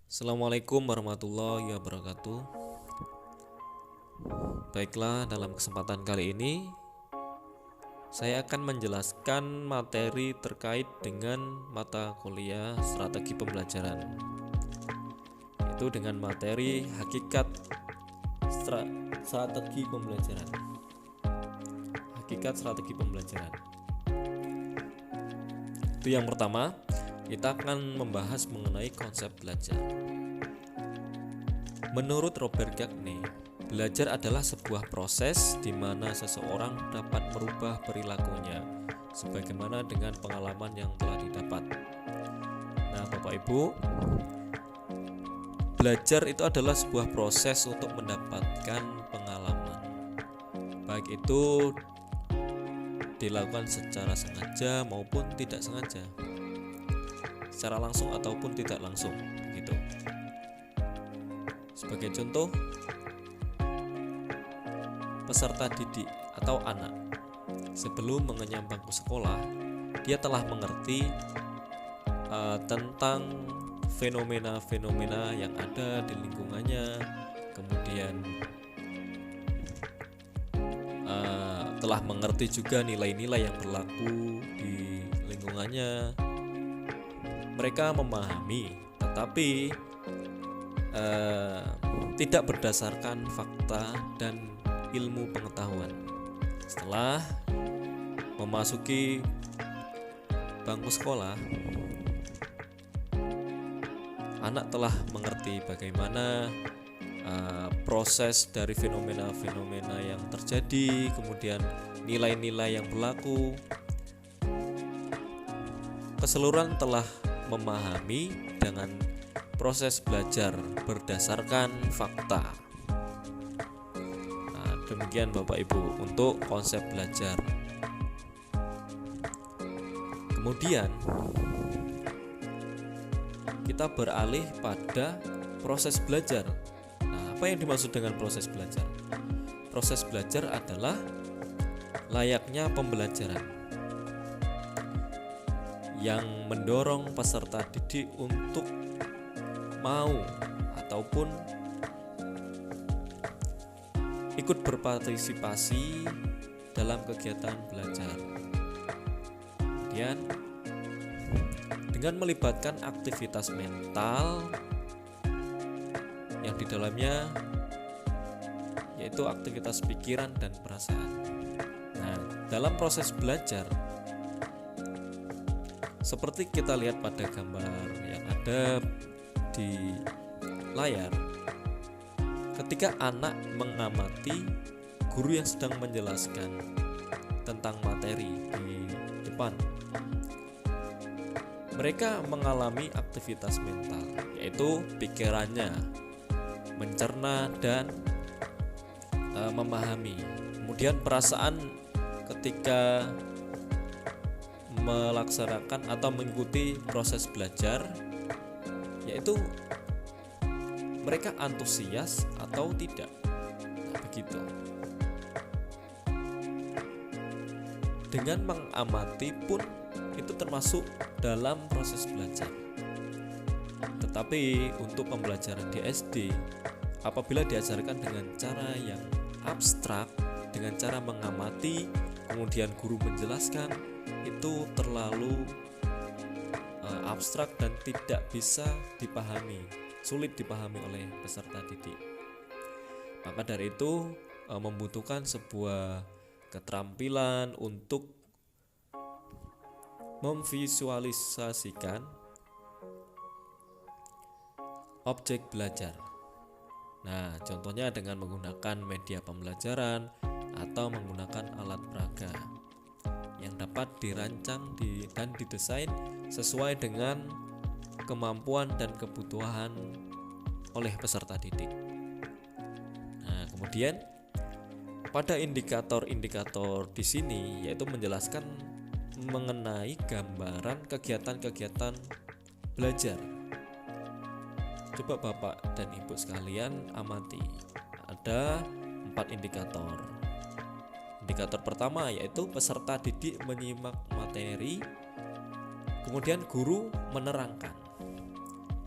Assalamualaikum warahmatullahi wabarakatuh. Baiklah, dalam kesempatan kali ini saya akan menjelaskan materi terkait dengan mata kuliah strategi pembelajaran, yaitu dengan materi hakikat strategi pembelajaran. Hakikat strategi pembelajaran. Itu yang pertama, kita akan membahas mengenai konsep belajar. Menurut Robert Gagne, belajar adalah sebuah proses di mana seseorang dapat merubah perilakunya sebagaimana dengan pengalaman yang telah didapat. Nah, Bapak Ibu, belajar itu adalah sebuah proses untuk mendapatkan pengalaman. Baik itu dilakukan secara sengaja maupun tidak sengaja, secara langsung ataupun tidak langsung, gitu. Sebagai contoh, peserta didik atau anak sebelum mengenyam bangku sekolah, dia telah mengerti tentang fenomena-fenomena yang ada di lingkungannya, kemudian telah mengerti juga nilai-nilai yang berlaku di lingkungannya. Mereka memahami, tetapi tidak berdasarkan fakta dan ilmu pengetahuan. Setelah memasuki bangku sekolah, anak telah mengerti bagaimana proses dari fenomena-fenomena yang terjadi, kemudian nilai-nilai yang berlaku. Keseluruhan telah memahami dengan proses belajar berdasarkan fakta. Nah, demikian Bapak Ibu untuk konsep belajar. Kemudian kita beralih pada proses belajar. Nah, apa yang dimaksud dengan proses belajar? Proses belajar adalah layaknya pembelajaran yang mendorong peserta didik untuk mau ataupun ikut berpartisipasi dalam kegiatan belajar. Kemudian dengan melibatkan aktivitas mental yang di dalamnya yaitu aktivitas pikiran dan perasaan. Nah, dalam proses belajar seperti kita lihat pada gambar yang ada di layar, ketika anak mengamati guru yang sedang menjelaskan tentang materi di depan, mereka mengalami aktivitas mental, yaitu pikirannya mencerna dan memahami. Kemudian perasaan ketika melaksanakan atau mengikuti proses belajar, yaitu mereka antusias atau tidak. Nah, begitu. Dengan mengamati pun itu termasuk dalam proses belajar. Tetapi untuk pembelajaran di SD, apabila diajarkan dengan cara yang abstrak, dengan cara mengamati, kemudian guru menjelaskan, itu terlalu abstrak dan tidak bisa dipahami, sulit dipahami oleh peserta didik. Maka dari itu membutuhkan sebuah keterampilan untuk memvisualisasikan objek belajar. Nah, contohnya dengan menggunakan media pembelajaran atau menggunakan alat peraga yang dapat dirancang dan didesain sesuai dengan kemampuan dan kebutuhan oleh peserta didik. Nah, kemudian pada indikator-indikator di sini yaitu menjelaskan mengenai gambaran kegiatan-kegiatan belajar. Coba Bapak dan Ibu sekalian amati. Ada 4 indikator. Indikator pertama yaitu peserta didik menyimak materi, kemudian guru menerangkan.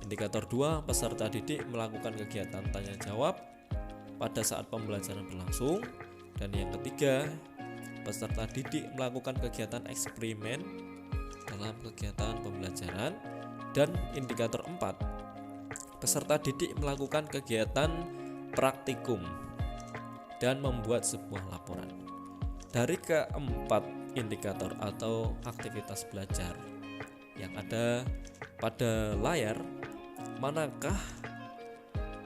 Indikator 2, peserta didik melakukan kegiatan tanya jawab pada saat pembelajaran berlangsung. Dan yang ketiga, peserta didik melakukan kegiatan eksperimen dalam kegiatan pembelajaran. Dan indikator 4, peserta didik melakukan kegiatan praktikum dan membuat sebuah laporan. Dari keempat indikator atau aktivitas belajar yang ada pada layar, manakah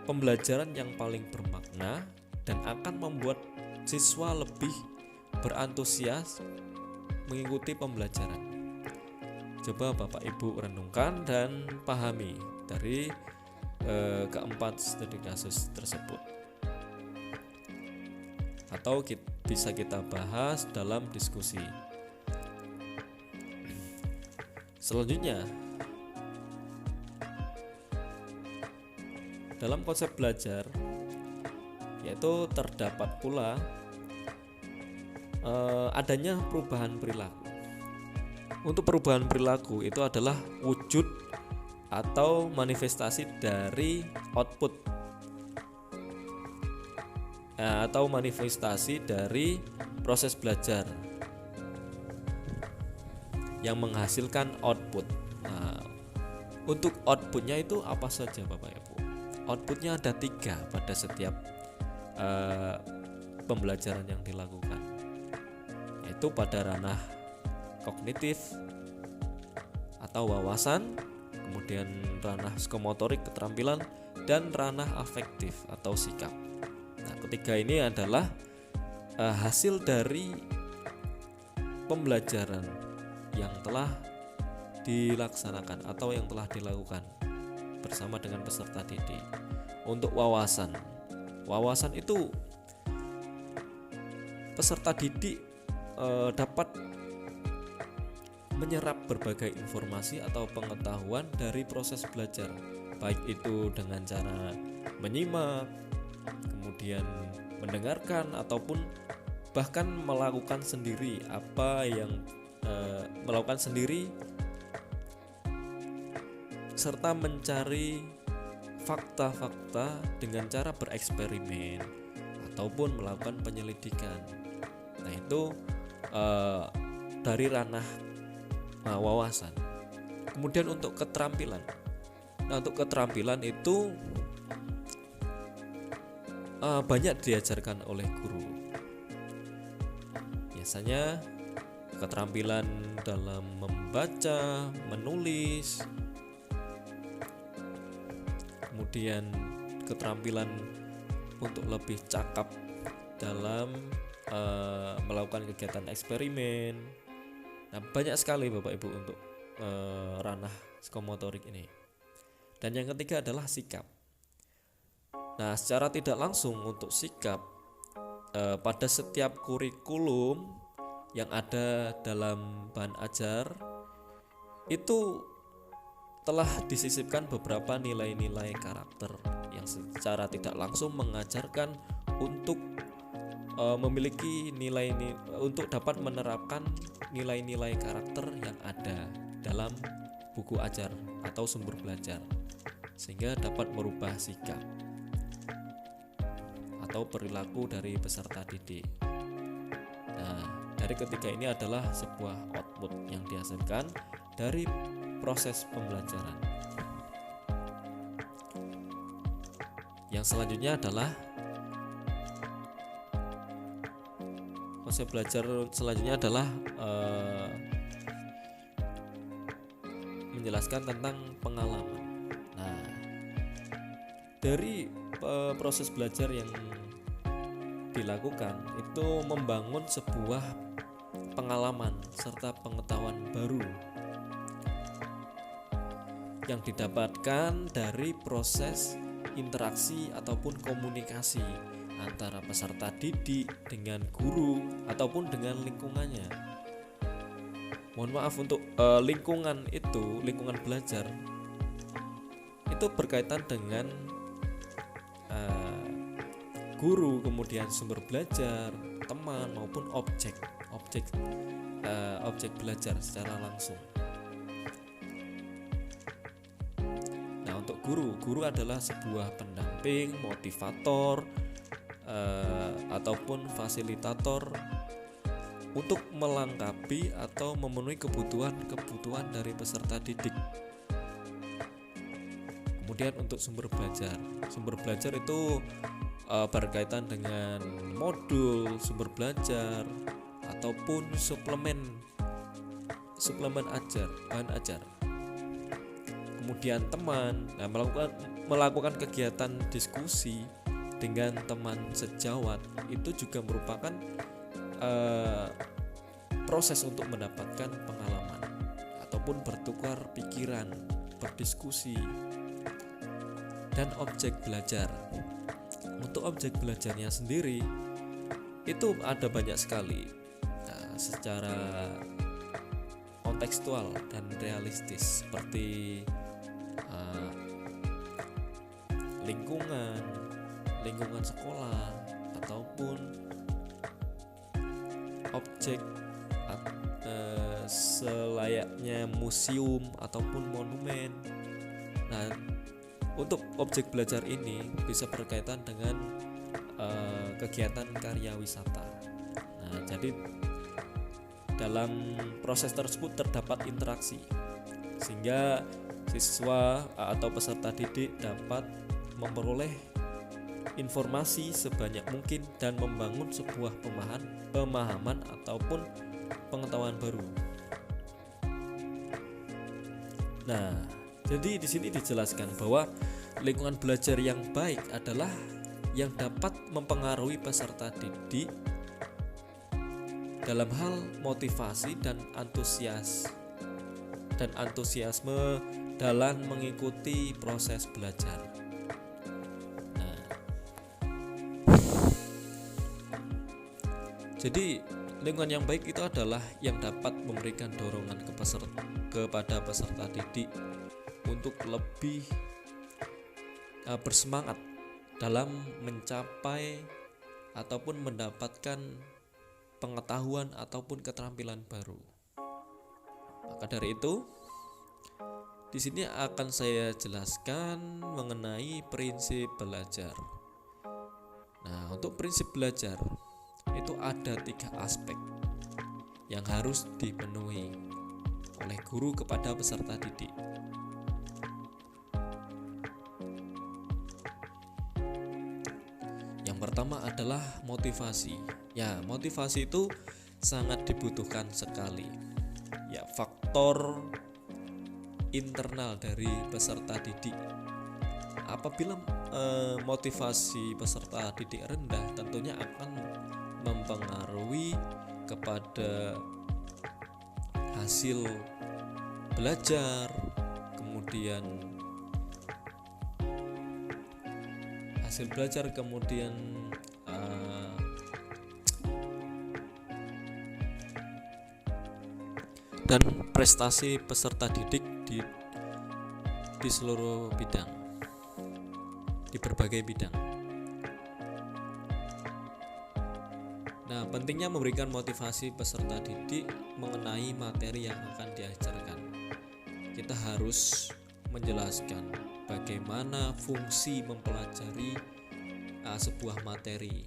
pembelajaran yang paling bermakna dan akan membuat siswa lebih berantusias mengikuti pembelajaran? Coba Bapak Ibu renungkan dan pahami dari keempat studi kasus tersebut, atau bisa kita bahas dalam diskusi. Selanjutnya, dalam konsep belajar yaitu terdapat pula adanya perubahan perilaku. Untuk perubahan perilaku itu adalah wujud atau manifestasi dari output atau manifestasi dari proses belajar yang menghasilkan output. Nah, untuk outputnya itu apa saja Bapak Ibu? Outputnya ada 3 pada setiap pembelajaran yang dilakukan, yaitu pada ranah kognitif atau wawasan, kemudian ranah psikomotorik keterampilan, dan ranah afektif atau sikap. Nah, ketiga ini adalah hasil dari pembelajaran yang telah dilaksanakan atau yang telah dilakukan bersama dengan peserta didik. Untuk wawasan itu peserta didik dapat menyerap berbagai informasi atau pengetahuan dari proses belajar, baik itu dengan cara menyimak, kemudian mendengarkan, ataupun bahkan melakukan sendiri melakukan sendiri serta mencari fakta-fakta dengan cara bereksperimen ataupun melakukan penyelidikan. Nah, itu dari ranah wawasan. Kemudian untuk keterampilan. Nah, untuk keterampilan itu banyak diajarkan oleh guru. Biasanya keterampilan dalam membaca, menulis, kemudian keterampilan untuk lebih cakap dalam melakukan kegiatan eksperimen. Nah, banyak sekali Bapak Ibu untuk ranah psikomotorik ini. Dan yang ketiga adalah sikap. Nah, secara tidak langsung untuk sikap pada setiap kurikulum yang ada dalam bahan ajar itu telah disisipkan beberapa nilai-nilai karakter yang secara tidak langsung mengajarkan untuk memiliki untuk dapat menerapkan nilai-nilai karakter yang ada dalam buku ajar atau sumber belajar, sehingga dapat merubah sikap atau perilaku dari peserta didik. Nah, dari ketiga ini adalah sebuah output yang dihasilkan dari proses pembelajaran. Yang selanjutnya adalah konsep belajar selanjutnya adalah menjelaskan tentang pengalaman. Nah, dari proses belajar yang dilakukan itu membangun sebuah pengalaman serta pengetahuan baru yang didapatkan dari proses interaksi ataupun komunikasi antara peserta didik dengan guru ataupun dengan lingkungannya. Mohon maaf, untuk lingkungan belajar itu berkaitan dengan guru, kemudian sumber belajar, teman maupun objek belajar secara langsung. Nah, untuk Guru adalah sebuah pendamping, motivator, ataupun fasilitator untuk melengkapi atau memenuhi kebutuhan dari peserta didik. Kemudian untuk sumber belajar itu berkaitan dengan modul sumber belajar ataupun suplemen bahan ajar. Kemudian teman, melakukan kegiatan diskusi dengan teman sejawat itu juga merupakan proses untuk mendapatkan pengalaman ataupun bertukar pikiran, berdiskusi. Dan objek belajar, untuk objek belajarnya sendiri itu ada banyak sekali, secara kontekstual dan realistis, seperti lingkungan sekolah ataupun objek selayaknya museum ataupun monumen. Nah, untuk objek belajar ini bisa berkaitan dengan kegiatan karya wisata. Nah, jadi dalam proses tersebut terdapat interaksi sehingga siswa atau peserta didik dapat memperoleh informasi sebanyak mungkin dan membangun sebuah pemahaman ataupun pengetahuan baru. Nah, jadi di sini dijelaskan bahwa lingkungan belajar yang baik adalah yang dapat mempengaruhi peserta didik dalam hal motivasi dan antusiasme dalam mengikuti proses belajar. Nah, jadi lingkungan yang baik itu adalah yang dapat memberikan dorongan kepada peserta didik untuk lebih bersemangat dalam mencapai ataupun mendapatkan pengetahuan ataupun keterampilan baru. Maka dari itu, di sini akan saya jelaskan mengenai prinsip belajar. Nah, untuk prinsip belajar itu ada 3 aspek yang harus dipenuhi oleh guru kepada peserta didik. Yang pertama adalah motivasi. Ya, motivasi itu sangat dibutuhkan sekali. Ya, faktor internal dari peserta didik. Apabila motivasi peserta didik rendah, tentunya akan mempengaruhi kepada hasil belajar, kemudian dan prestasi peserta didik di seluruh bidang, di berbagai bidang. Nah, pentingnya memberikan motivasi peserta didik mengenai materi yang akan diajarkan. Kita harus menjelaskan bagaimana fungsi mempelajari sebuah materi.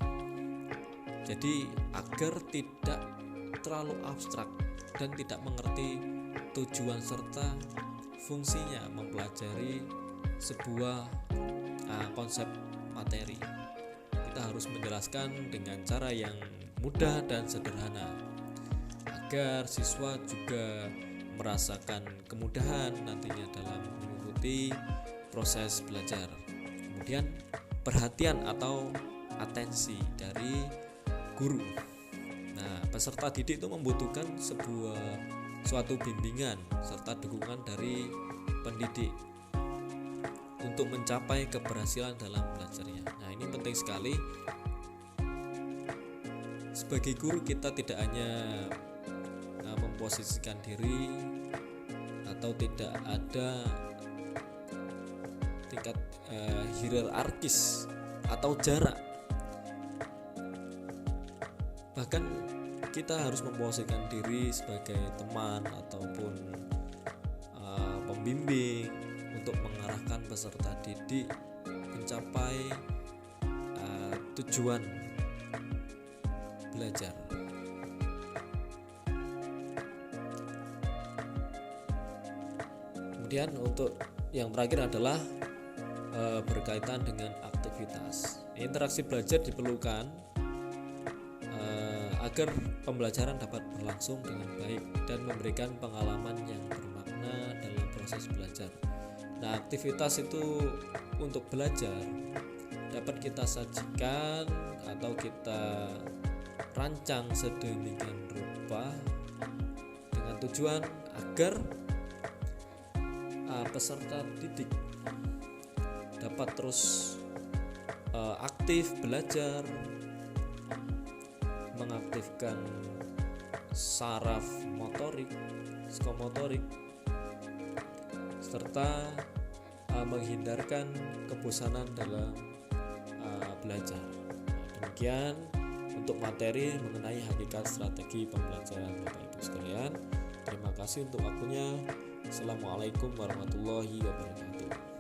Jadi agar tidak terlalu abstrak dan tidak mengerti tujuan serta fungsinya mempelajari sebuah konsep materi. Kita harus menjelaskan dengan cara yang mudah dan sederhana agar siswa juga merasakan kemudahan nantinya dalam mengikuti proses belajar. Kemudian perhatian atau atensi dari guru. Nah, peserta didik itu membutuhkan suatu bimbingan serta dukungan dari pendidik untuk mencapai keberhasilan dalam belajarnya. Nah, ini penting sekali. Sebagai guru, kita tidak hanya memposisikan diri atau tidak ada tingkat hierarkis atau jarak. Bahkan kita harus memposisikan diri sebagai teman ataupun pembimbing untuk mengarahkan peserta didik mencapai tujuan belajar. Kemudian untuk yang terakhir adalah berkaitan dengan aktivitas. Interaksi belajar diperlukan agar pembelajaran dapat berlangsung dengan baik dan memberikan pengalaman yang bermakna dalam proses belajar. Nah, aktivitas itu untuk belajar dapat kita sajikan atau kita rancang sedemikian rupa dengan tujuan agar peserta didik dapat terus aktif belajar, mengaktifkan saraf motorik, psikomotorik, serta menghindarkan kebosanan dalam belajar. Demikian untuk materi mengenai hakikat strategi pembelajaran Bapak Ibu sekalian. Terima kasih untuk waktunya. Assalamualaikum warahmatullahi wabarakatuh.